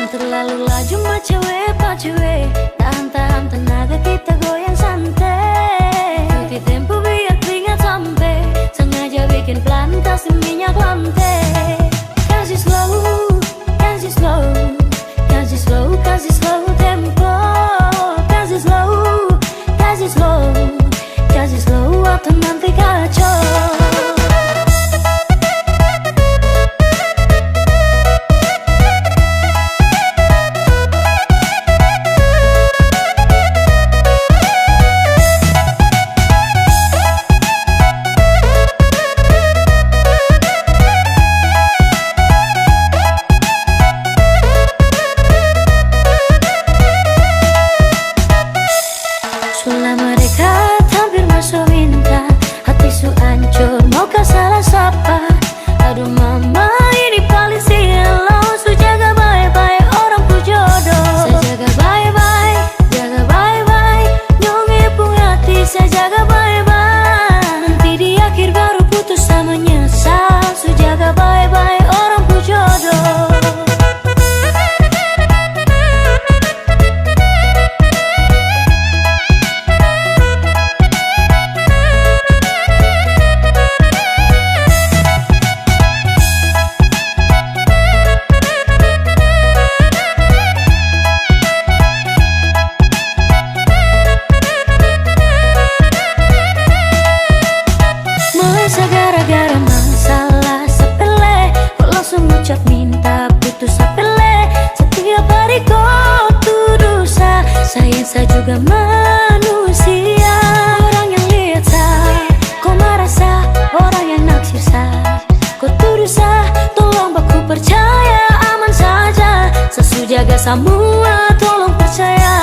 Terlalu laju mah cewek, pak cewek. Tahan-tahan tenaga kita goyang santai. Ikuti tempo biar keringat sampai. Sengaja bikin pelan kasih minyak lantai. Kasih slow, kasih slow, kasih slow, kasih slow tempo. Kasih slow, kasih slow, kasih slow atau nanti kacau. Selama dekat hampir masuk minta, hati su hancur mau kau salah sapa. Aduh mama ini paling silau, su jaga baik-baik orang ku jodoh. Saya jaga baik-baik, jaga baik-baik, nyonge pun hati saya jaga baik-baik. Nanti di akhir baru putus sama nyesal, su jaga baik-baik orang ku jodoh. Gara-gara masalah sepele, kok langsung ucap minta putus sepele. Setiap hari kau tuduh sayang saya juga manusia. Orang yang lihat sah, kau marah sah. Orang yang naksir sah, kau tuduh sah. Tolong baku percaya aman saja. Sesu jaga semua, tolong percaya.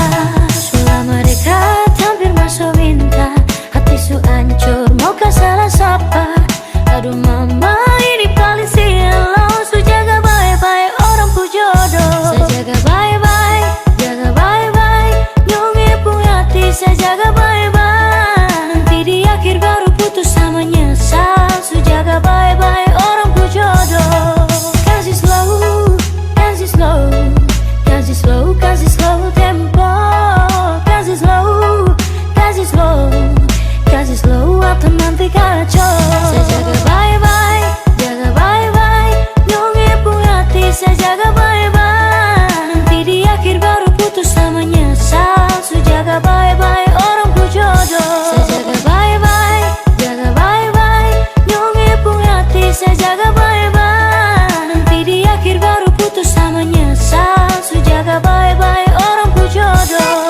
Selama dekat hampir masuk minta, hati su hancur mau kau salah sapa. Aduh mama ini paling silau, su jaga baik-baik orang ku jodoh. Saya jaga baik-baik, jaga baik-baik, nyonge pun hati saya jaga baik-baik. Nanti di akhir baru putus sama nyesal, su jaga baik-baik orang ku jodoh. Kasih slow, kasih slow, kasih slow, kasih slow tempo. Kasih slow, kasih slow, kasih slow atau nanti kacau. Saya jaga baik-baik, jaga baik-baik, nyonge pun hati saya jaga baik-baik. Nanti di akhir baru putus sama nyesal, su jaga baik-baik orang ku jodoh. Saya jaga baik-baik, jaga baik-baik, nyonge pun hati saya jaga baik-baik. Nanti di akhir baru putus sama nyesal, su jaga baik-baik orang ku jodoh.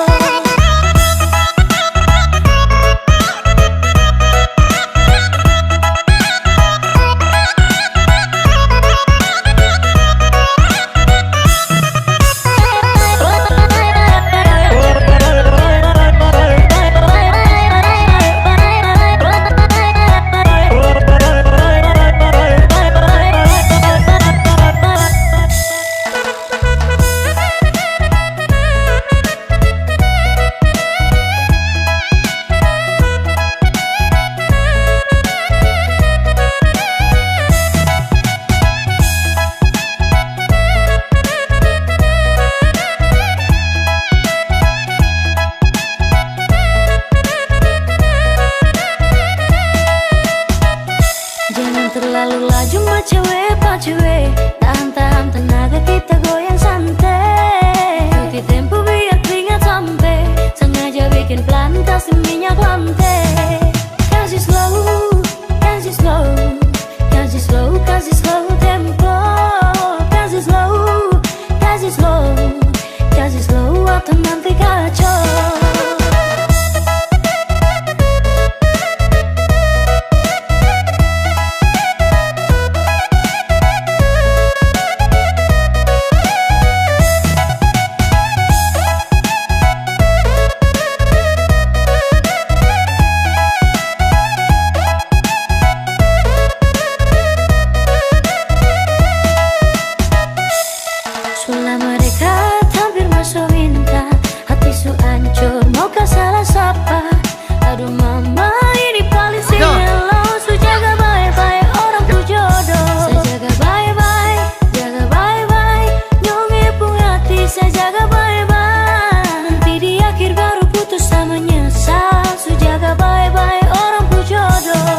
Terlalu laju mah cewek, pak cewek. Tahan-tahan tenaga kita goyang santai. Ikuti tempo biar keringat sampai. Sengaja bikin pelan kasih minyak lantai. Kasih slow, kasih slow, kasih slow, kasih slow tempo. Kasih slow, kasih slow, kasih slow atau nanti kacau. hancur, mau kau salah siapa? Aduh mama ini paling silau. So jaga baik-baik orang tu jodoh. Saya jaga baik-baik, jaga baik-baik. Nyonge pun hati saya jaga baik-baik. Nanti di akhir baru putus sama nyesal. So jaga baik-baik orang tu jodoh.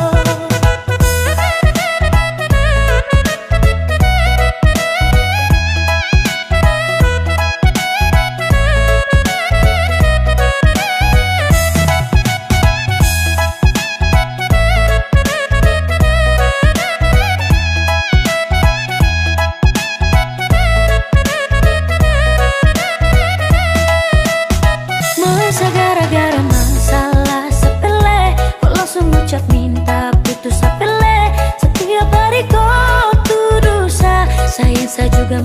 Masa gara-gara masalah sepele kok langsung ucap minta putus sepele. Setiap hari kau tuduh saya, sayang saya juga